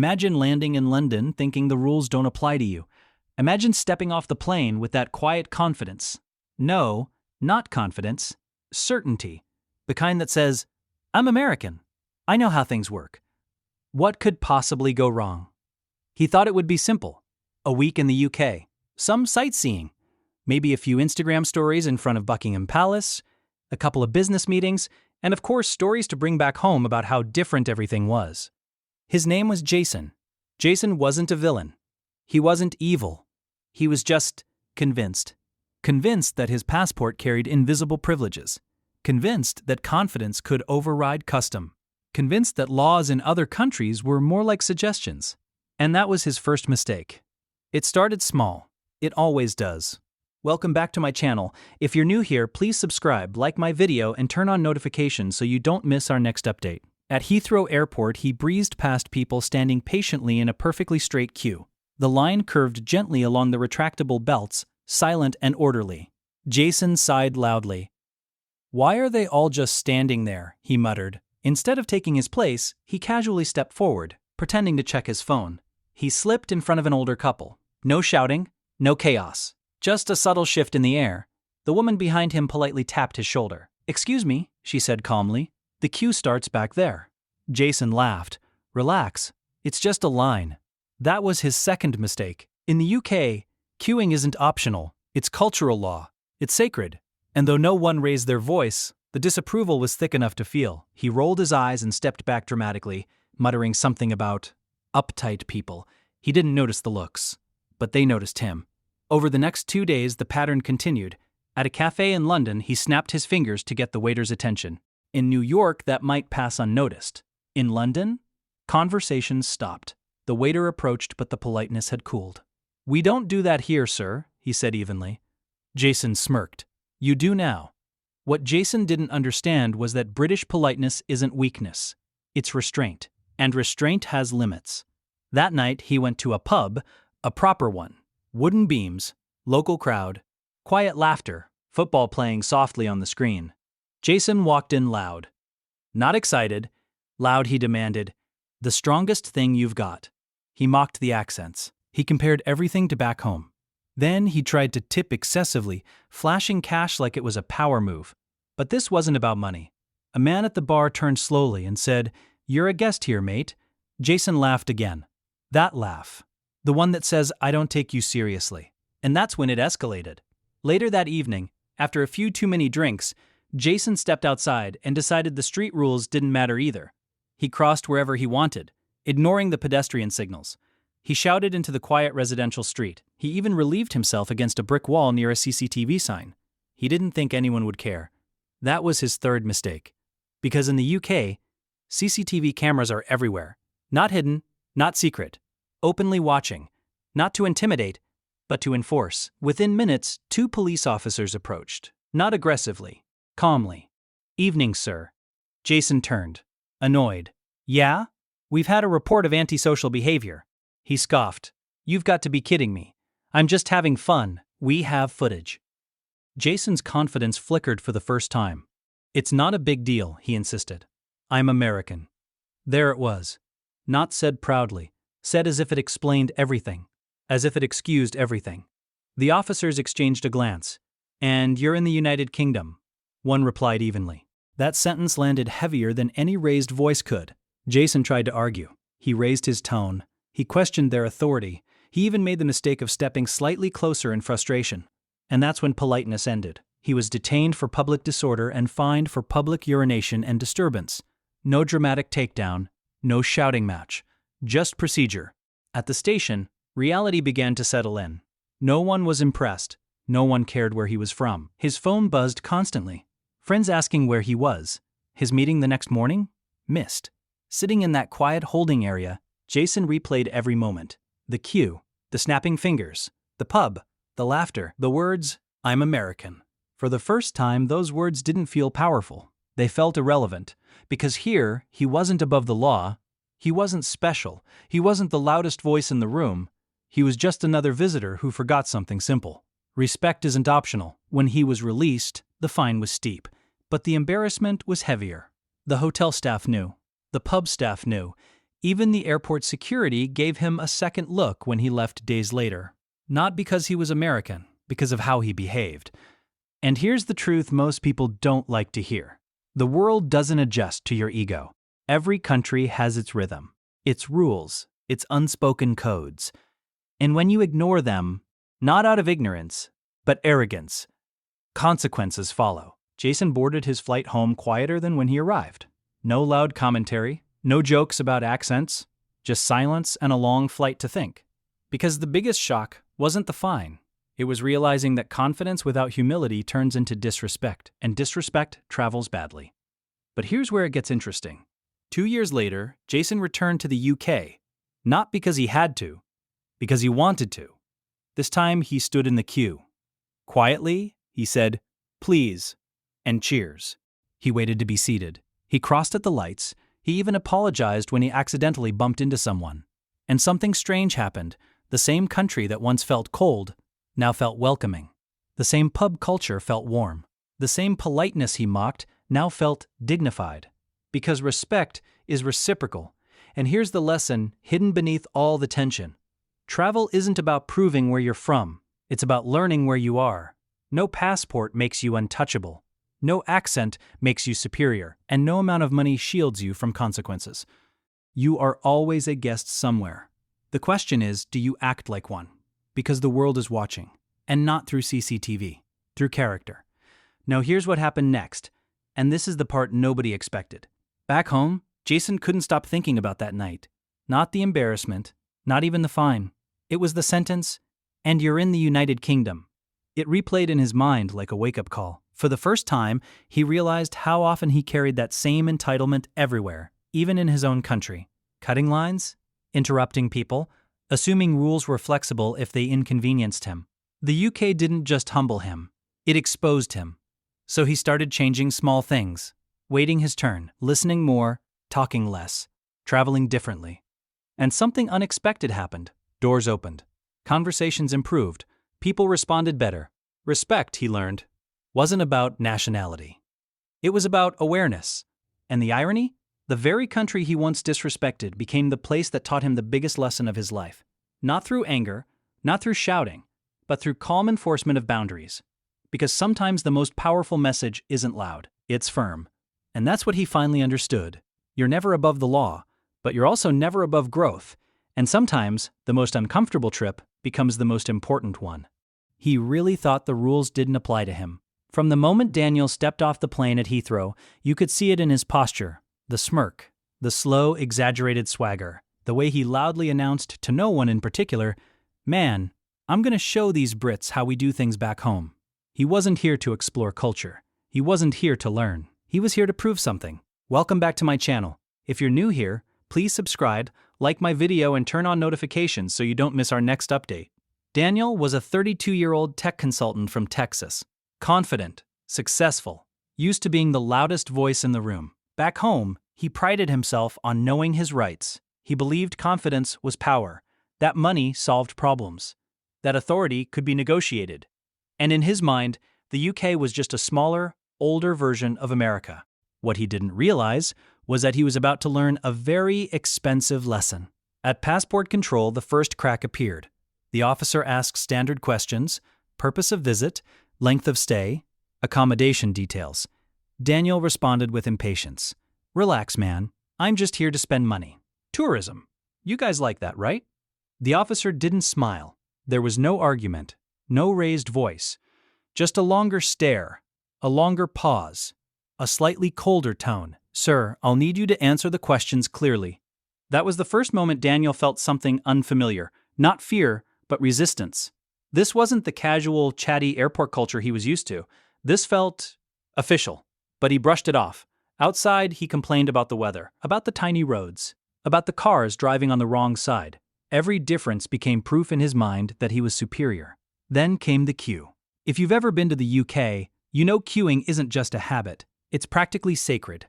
Imagine landing in London thinking the rules don't apply to you. Imagine stepping off the plane with that quiet confidence. No, not confidence, certainty. The kind that says, I'm American. I know how things work. What could possibly go wrong? He thought it would be simple. A week in the UK, some sightseeing, maybe a few Instagram stories in front of Buckingham Palace, a couple of business meetings, and of course stories to bring back home about how different everything was. His name was Jason. Jason wasn't a villain. He wasn't evil. He was just convinced. Convinced that his passport carried invisible privileges. Convinced that confidence could override custom. Convinced that laws in other countries were more like suggestions. And that was his first mistake. It started small. It always does. Welcome back to my channel. If you're new here, please subscribe, like my video, and turn on notifications so you don't miss our next update. At Heathrow Airport, he breezed past people standing patiently in a perfectly straight queue. The line curved gently along the retractable belts, silent and orderly. Jason sighed loudly. Why are they all just standing there? He muttered. Instead of taking his place, he casually stepped forward, pretending to check his phone. He slipped in front of an older couple. No shouting, no chaos. Just a subtle shift in the air. The woman behind him politely tapped his shoulder. Excuse me, she said calmly. The queue starts back there. Jason laughed. Relax, it's just a line. That was his second mistake. In the UK, queuing isn't optional. It's cultural law. It's sacred. And though no one raised their voice, the disapproval was thick enough to feel. He rolled his eyes and stepped back dramatically, muttering something about uptight people. He didn't notice the looks, but they noticed him. Over the next 2 days, the pattern continued. At a cafe in London, he snapped his fingers to get the waiter's attention. In New York, that might pass unnoticed. In London, conversations stopped. The waiter approached, but the politeness had cooled. We don't do that here, sir, he said evenly. Jason smirked. You do now. What Jason didn't understand was that British politeness isn't weakness. It's restraint. And restraint has limits. That night, he went to a pub, a proper one. Wooden beams, local crowd, quiet laughter, football playing softly on the screen. Jason walked in loud. Not excited. Loud, he demanded. The strongest thing you've got. He mocked the accents. He compared everything to back home. Then he tried to tip excessively, flashing cash like it was a power move. But this wasn't about money. A man at the bar turned slowly and said, You're a guest here, mate. Jason laughed again. That laugh. The one that says, I don't take you seriously. And that's when it escalated. Later that evening, after a few too many drinks, Jason stepped outside and decided the street rules didn't matter either. He crossed wherever he wanted, ignoring the pedestrian signals. He shouted into the quiet residential street. He even relieved himself against a brick wall near a CCTV sign. He didn't think anyone would care. That was his third mistake. Because in the UK, CCTV cameras are everywhere. Not hidden, not secret. Openly watching. Not to intimidate, but to enforce. Within minutes, 2 police officers approached. Not aggressively. Calmly. Evening, sir. Jason turned. Annoyed. Yeah? We've had a report of antisocial behavior. He scoffed. You've got to be kidding me. I'm just having fun. We have footage. Jason's confidence flickered for the first time. It's not a big deal, he insisted. I'm American. There it was. Not said proudly. Said as if it explained everything. As if it excused everything. The officers exchanged a glance. And you're in the United Kingdom. One replied evenly. That sentence landed heavier than any raised voice could. Jason tried to argue. He raised his tone. He questioned their authority. He even made the mistake of stepping slightly closer in frustration. And that's when politeness ended. He was detained for public disorder and fined for public urination and disturbance. No dramatic takedown, no shouting match. Just procedure. At the station, reality began to settle in. No one was impressed. No one cared where he was from. His phone buzzed constantly. Friends asking where he was. His meeting the next morning? Missed. Sitting in that quiet holding area, Jason replayed every moment. The queue, the snapping fingers, the pub, the laughter, the words, I'm American. For the first time, those words didn't feel powerful. They felt irrelevant. Because here, he wasn't above the law. He wasn't special. He wasn't the loudest voice in the room. He was just another visitor who forgot something simple. Respect isn't optional. When he was released, the fine was steep. But the embarrassment was heavier. The hotel staff knew. The pub staff knew. Even the airport security gave him a second look when he left days later. Not because he was American, because of how he behaved. And here's the truth most people don't like to hear. The world doesn't adjust to your ego. Every country has its rhythm, its rules, its unspoken codes. And when you ignore them, not out of ignorance, but arrogance, consequences follow. Jason boarded his flight home quieter than when he arrived. No loud commentary, no jokes about accents, just silence and a long flight to think. Because the biggest shock wasn't the fine. It was realizing that confidence without humility turns into disrespect, and disrespect travels badly. But here's where it gets interesting. 2 years later, Jason returned to the UK, not because he had to, because he wanted to. This time he stood in the queue. Quietly, he said, "Please," and cheers. He waited to be seated. He crossed at the lights. He even apologized when he accidentally bumped into someone. And something strange happened. The same country that once felt cold now felt welcoming. The same pub culture felt warm. The same politeness he mocked now felt dignified. Because respect is reciprocal. And here's the lesson hidden beneath all the tension. Travel isn't about proving where you're from. It's about learning where you are. No passport makes you untouchable. No accent makes you superior. And no amount of money shields you from consequences. You are always a guest somewhere. The question is, do you act like one? Because the world is watching. And not through CCTV. Through character. Now here's what happened next. And this is the part nobody expected. Back home, Jason couldn't stop thinking about that night. Not the embarrassment. Not even the fine. It was the sentence, "And you're in the United Kingdom." It replayed in his mind like a wake-up call. For the first time, he realized how often he carried that same entitlement everywhere, even in his own country. Cutting lines, interrupting people, assuming rules were flexible if they inconvenienced him. The UK didn't just humble him, it exposed him. So he started changing small things, waiting his turn, listening more, talking less, traveling differently. And something unexpected happened. Doors opened. Conversations improved. People responded better. Respect, he learned, wasn't about nationality. It was about awareness. And the irony? The very country he once disrespected became the place that taught him the biggest lesson of his life. Not through anger, not through shouting, but through calm enforcement of boundaries. Because sometimes the most powerful message isn't loud, it's firm. And that's what he finally understood. You're never above the law, but you're also never above growth. And sometimes, the most uncomfortable trip becomes the most important one. He really thought the rules didn't apply to him. From the moment Daniel stepped off the plane at Heathrow, you could see it in his posture, the smirk, the slow, exaggerated swagger, the way he loudly announced to no one in particular, "Man, I'm going to show these Brits how we do things back home." He wasn't here to explore culture. He wasn't here to learn. He was here to prove something. Welcome back to my channel. If you're new here, please subscribe, like my video, and turn on notifications so you don't miss our next update. Daniel was a 32-year-old tech consultant from Texas. Confident, successful, used to being the loudest voice in the room. Back home, he prided himself on knowing his rights. He believed confidence was power, that money solved problems, that authority could be negotiated. And in his mind, the UK was just a smaller, older version of America. What he didn't realize was that he was about to learn a very expensive lesson. At passport control, the first crack appeared. The officer asked standard questions: purpose of visit, length of stay, accommodation details. Daniel responded with impatience. "Relax, man. I'm just here to spend money. Tourism. You guys like that, right?" The officer didn't smile. There was no argument, no raised voice. Just a longer stare, a longer pause, a slightly colder tone. "Sir, I'll need you to answer the questions clearly." That was the first moment Daniel felt something unfamiliar. Not fear, but resistance. This wasn't the casual, chatty airport culture he was used to. This felt official. But he brushed it off. Outside, he complained about the weather, about the tiny roads, about the cars driving on the wrong side. Every difference became proof in his mind that he was superior. Then came the queue. If you've ever been to the UK, you know queuing isn't just a habit. It's practically sacred.